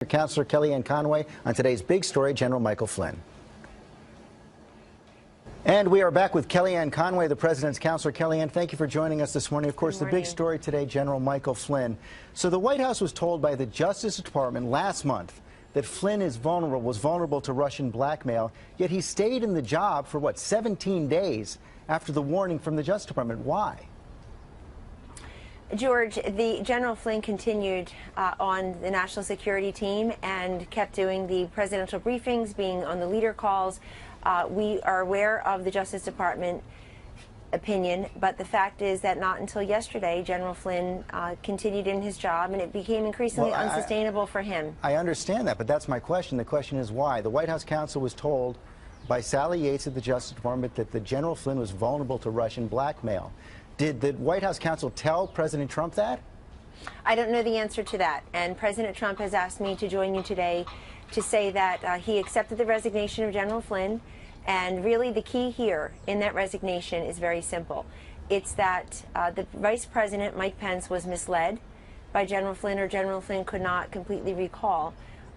Counselor Kellyanne Conway on today's big story, General Michael Flynn. And we are back with Kellyanne Conway, the president's counselor. Kellyanne, thank you for joining us this morning. Of course, the big story today, General Michael Flynn. So the White House was told by the Justice Department last month that Flynn was vulnerable to Russian blackmail, yet he stayed in the job for, 17 days after the warning from the Justice Department. Why? George, the General Flynn continued on the national security team and kept doing the presidential briefings, being on the leader calls. We are aware of the Justice Department opinion, but the fact is that not until yesterday, General Flynn continued in his job, and it became increasingly unsustainable for him. I understand that, but that's my question. The question is why? The White House counsel was told by Sally Yates at the Justice Department that the General Flynn was vulnerable to Russian blackmail. Did the White House counsel tell President Trump that? I don't know the answer to that, and President Trump has asked me to join you today to say that he accepted the resignation of General Flynn, and really the key here in that resignation is very simple. It's that the Vice President, Mike Pence, was misled by General Flynn, or General Flynn could not completely recall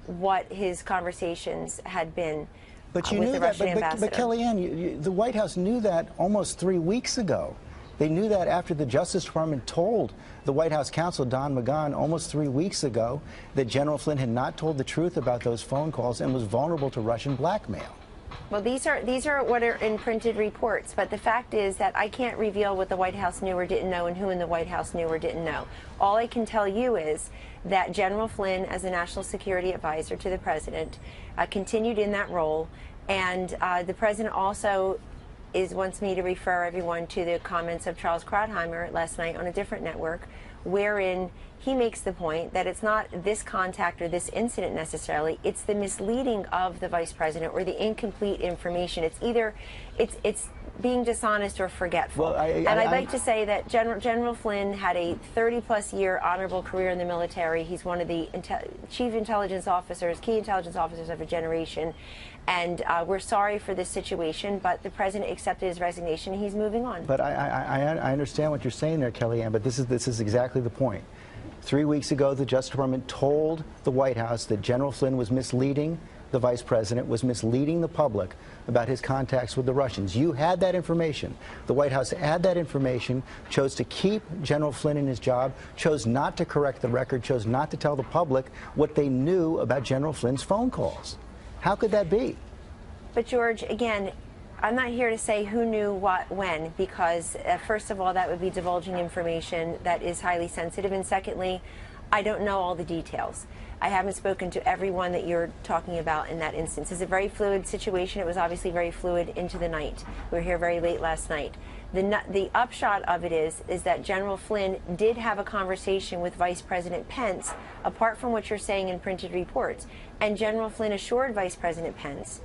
what his conversations had been with the Russian ambassador. But Kellyanne, the White House knew that almost 3 weeks ago. They knew that after the Justice Department told the White House counsel, Don McGahn, almost 3 weeks ago that General Flynn had not told the truth about those phone calls and was vulnerable to Russian blackmail. Well, these are what are in printed reports, but the fact is that I can't reveal what the White House knew or didn't know and who in the White House knew or didn't know. All I can tell you is that General Flynn, as a national security advisor to the president, continued in that role, and the president also wants me to refer everyone to the comments of Charles Krauthammer last night on a different network, wherein he makes the point that it's not this contact or this incident necessarily, it's the misleading of the vice president or the incomplete information. It's either it's being dishonest or forgetful. Well, I'd like to say that General Flynn had a 30-plus year honorable career in the military. He's one of the chief intelligence officers, key intelligence officers of a generation. And we're sorry for this situation, but the president accepted his resignation and he's moving on. But I understand what you're saying there, Kellyanne, but this is exactly the point. 3 weeks ago, the Justice Department told the White House that General Flynn was misleading the vice president, was misleading the public about his contacts with the Russians. You had that information. The White House had that information, chose to keep General Flynn in his job, chose not to correct the record, chose not to tell the public what they knew about General Flynn's phone calls. How could that be? But George, again, I'm not here to say who knew what when, because first of all, that would be divulging information that is highly sensitive, and secondly, I don't know all the details. I haven't spoken to everyone that you're talking about in that instance. It's a very fluid situation. It was obviously very fluid into the night. We were here very late last night. The upshot of it is that General Flynn did have a conversation with Vice President Pence, apart from what you're saying in printed reports, and General Flynn assured Vice President Pence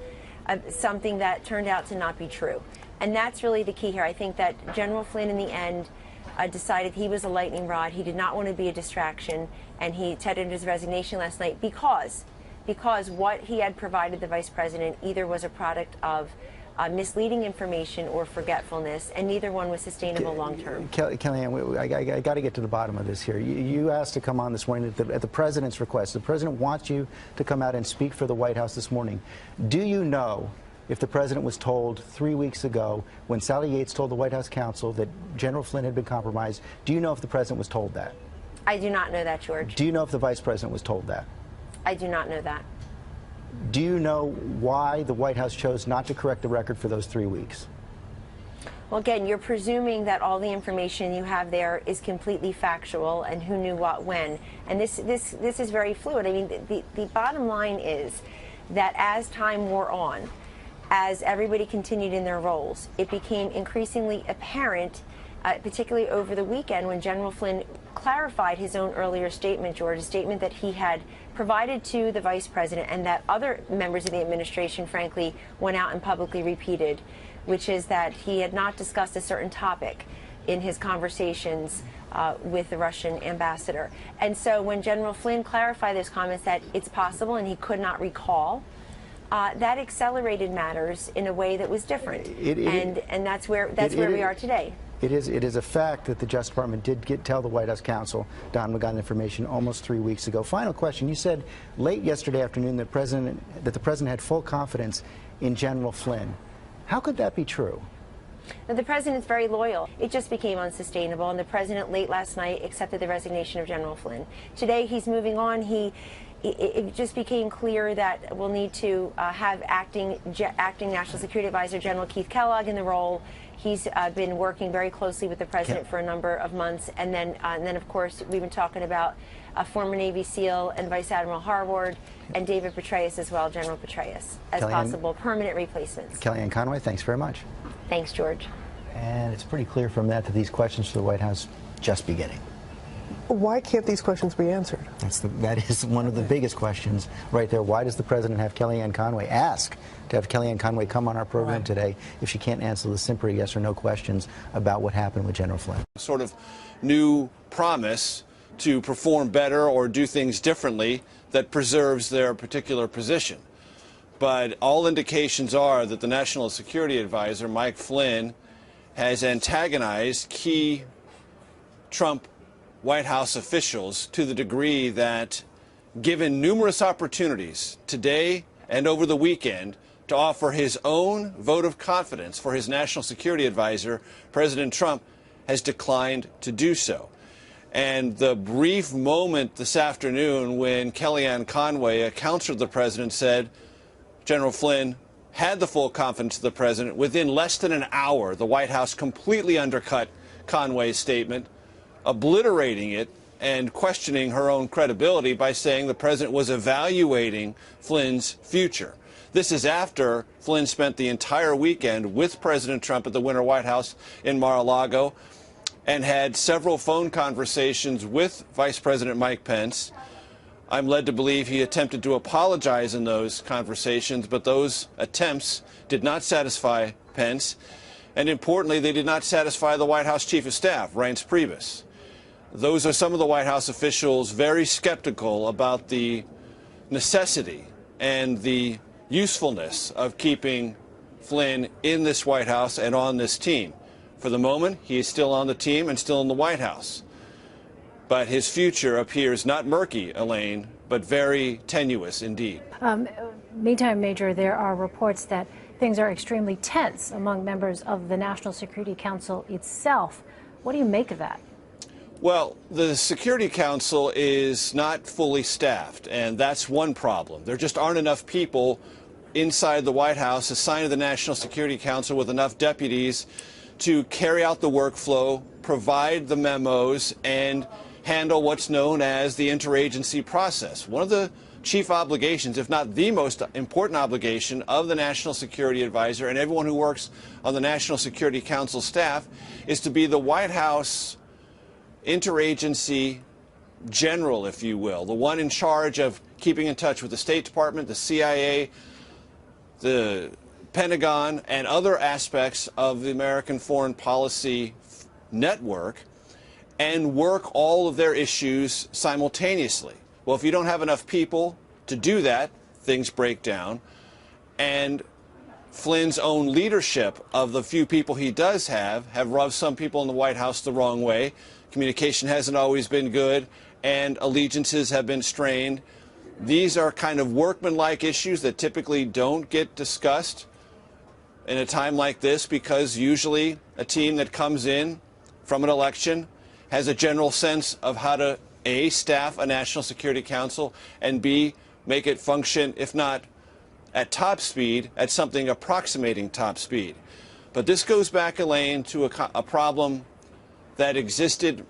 something that turned out to not be true. And that's really the key here. I think that General Flynn, in the end, decided he was a lightning rod. He did not want to be a distraction, and he tendered his resignation last night because what he had provided the vice president either was a product of misleading information or forgetfulness, and neither one was sustainable long term. Kellyanne, I got to get to the bottom of this here. You asked to come on this morning at the president's request. The president wants you to come out and speak for the White House this morning. Do you know if the president was told 3 weeks ago, when Sally Yates told the White House counsel that General Flynn had been compromised, do you know if the president was told that? I do not know that, George. Do you know if the vice president was told that? I do not know that. Do you know why the White House chose not to correct the record for those 3 weeks? Well, again, you're presuming that all the information you have there is completely factual and who knew what when. And this is very fluid. I mean, the bottom line is that as time wore on, as everybody continued in their roles, it became increasingly apparent, particularly over the weekend when General Flynn clarified his own earlier statement, George, a statement that he had provided to the vice president and that other members of the administration, frankly, went out and publicly repeated, which is that he had not discussed a certain topic in his conversations with the Russian ambassador. And so when General Flynn clarified those comments that it's possible and he could not recall, that accelerated matters in a way that was different, and that's where we are today. It is a fact that the Justice Department did tell the White House counsel Don got information almost 3 weeks ago. Final question. You said late yesterday afternoon that the president had full confidence in General Flynn. How could that be true? Now, the president's very loyal. It just became unsustainable, and the president late last night accepted the resignation of General Flynn. Today he's moving on. It just became clear that we'll need to have acting National Security Advisor General Keith Kellogg in the role. He's been working very closely with the president for a number of months, and then of course we've been talking about former Navy SEAL and Vice Admiral Harward and David Petraeus as well, General Petraeus, as possible permanent replacements. Kellyanne Conway, thanks very much. Thanks, George. And it's pretty clear from that these questions to the White House just beginning. Why can't these questions be answered? That is one of the biggest questions right there. Why does the president have Kellyanne Conway ask to have Kellyanne Conway come on our program today if she can't answer the simple yes or no questions about what happened with General Flynn? Sort of new promise to perform better or do things differently that preserves their particular position. But all indications are that the National Security Advisor, Mike Flynn, has antagonized key Trump White House officials to the degree that, given numerous opportunities today and over the weekend to offer his own vote of confidence for his National Security Advisor, President Trump has declined to do so. And the brief moment this afternoon when Kellyanne Conway, a counselor of the president, said General Flynn had the full confidence of the president, within less than an hour, the White House completely undercut Conway's statement, obliterating it and questioning her own credibility by saying the president was evaluating Flynn's future. This is after Flynn spent the entire weekend with President Trump at the Winter White House in Mar-a-Lago and had several phone conversations with Vice President Mike Pence. I'm led to believe he attempted to apologize in those conversations, but those attempts did not satisfy Pence. And importantly, they did not satisfy the White House Chief of Staff, Reince Priebus. Those are some of the White House officials very skeptical about the necessity and the usefulness of keeping Flynn in this White House and on this team. For the moment, he is still on the team and still in the White House. But his future appears not murky, Elaine, but very tenuous indeed. Meantime, Major, there are reports that things are extremely tense among members of the National Security Council itself. What do you make of that? Well, the Security Council is not fully staffed, and that's one problem. There just aren't enough people inside the White House assigned to the National Security Council with enough deputies to carry out the workflow, provide the memos, and handle what's known as the interagency process. One of the chief obligations, if not the most important obligation, of the National Security Advisor and everyone who works on the National Security Council staff is to be the White House interagency general, if you will, the one in charge of keeping in touch with the State Department, the CIA, the Pentagon, and other aspects of the American foreign policy network, and work all of their issues simultaneously. Well, if you don't have enough people to do that, things break down. And Flynn's own leadership of the few people he does have rubbed some people in the White House the wrong way. Communication hasn't always been good, and allegiances have been strained. These are kind of workmanlike issues that typically don't get discussed in a time like this, because usually a team that comes in from an election has a general sense of how to, A, staff a National Security Council, and B, make it function, if not at top speed, at something approximating top speed. But this goes back, Elaine, to a problem that existed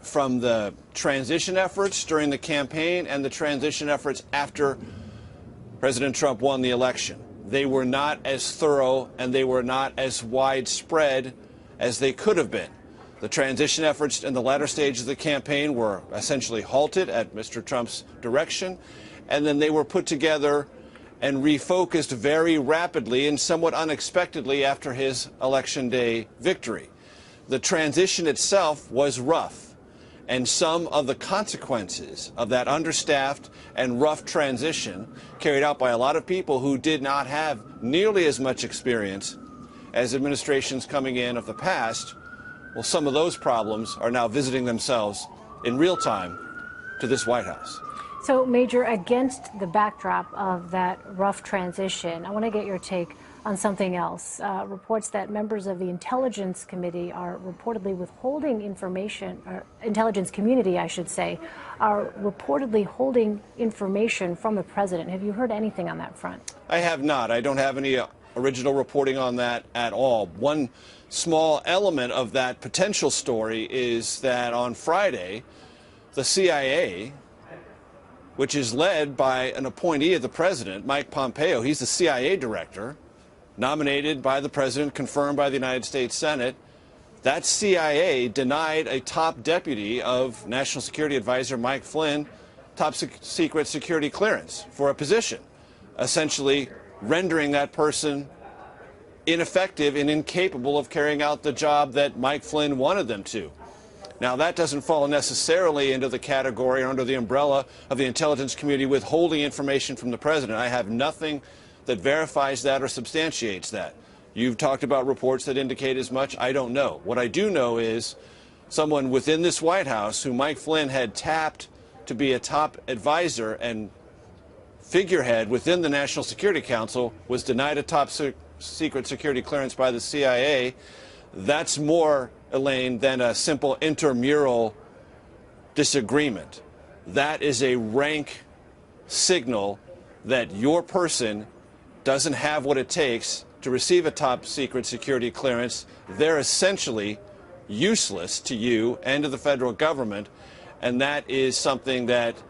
from the transition efforts during the campaign and the transition efforts after President Trump won the election. They were not as thorough and they were not as widespread as they could have been. The transition efforts in the latter stages of the campaign were essentially halted at Mr. Trump's direction, and then they were put together and refocused very rapidly and somewhat unexpectedly after his Election Day victory. The transition itself was rough, and some of the consequences of that understaffed and rough transition, carried out by a lot of people who did not have nearly as much experience as administrations coming in of the past, Well, some of those problems are now visiting themselves in real time to this White House. So, Major, against the backdrop of that rough transition, I want to get your take on something else. Reports that members of the Intelligence Committee are reportedly withholding information, or Intelligence Community, I should say, are reportedly holding information from the president. Have you heard anything on that front? I have not. I don't have any original reporting on that at all. One small element of that potential story is that on Friday, the CIA, which is led by an appointee of the president, Mike Pompeo, he's the CIA director, nominated by the president, confirmed by the United States Senate. That CIA denied a top deputy of National Security Advisor Mike Flynn top secret security clearance for a position, essentially rendering that person ineffective and incapable of carrying out the job that Mike Flynn wanted them to. Now, that doesn't fall necessarily into the category or under the umbrella of the intelligence community withholding information from the president. I have nothing that verifies that or substantiates that. You've talked about reports that indicate as much. I don't know. What I do know is someone within this White House who Mike Flynn had tapped to be a top advisor and figurehead within the National Security Council was denied a top secret security clearance by the CIA. That's more, Elaine, than a simple intramural disagreement. That is a rank signal that your person doesn't have what it takes to receive a top secret security clearance. They're essentially useless to you and to the federal government, and that is something that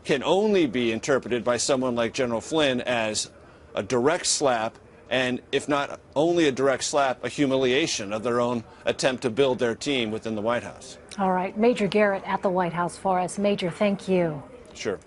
can only be interpreted by someone like General Flynn as a direct slap, and if not only a direct slap, a humiliation of their own attempt to build their team within the White House. All right, Major Garrett at the White House for us. Major, thank you. Sure.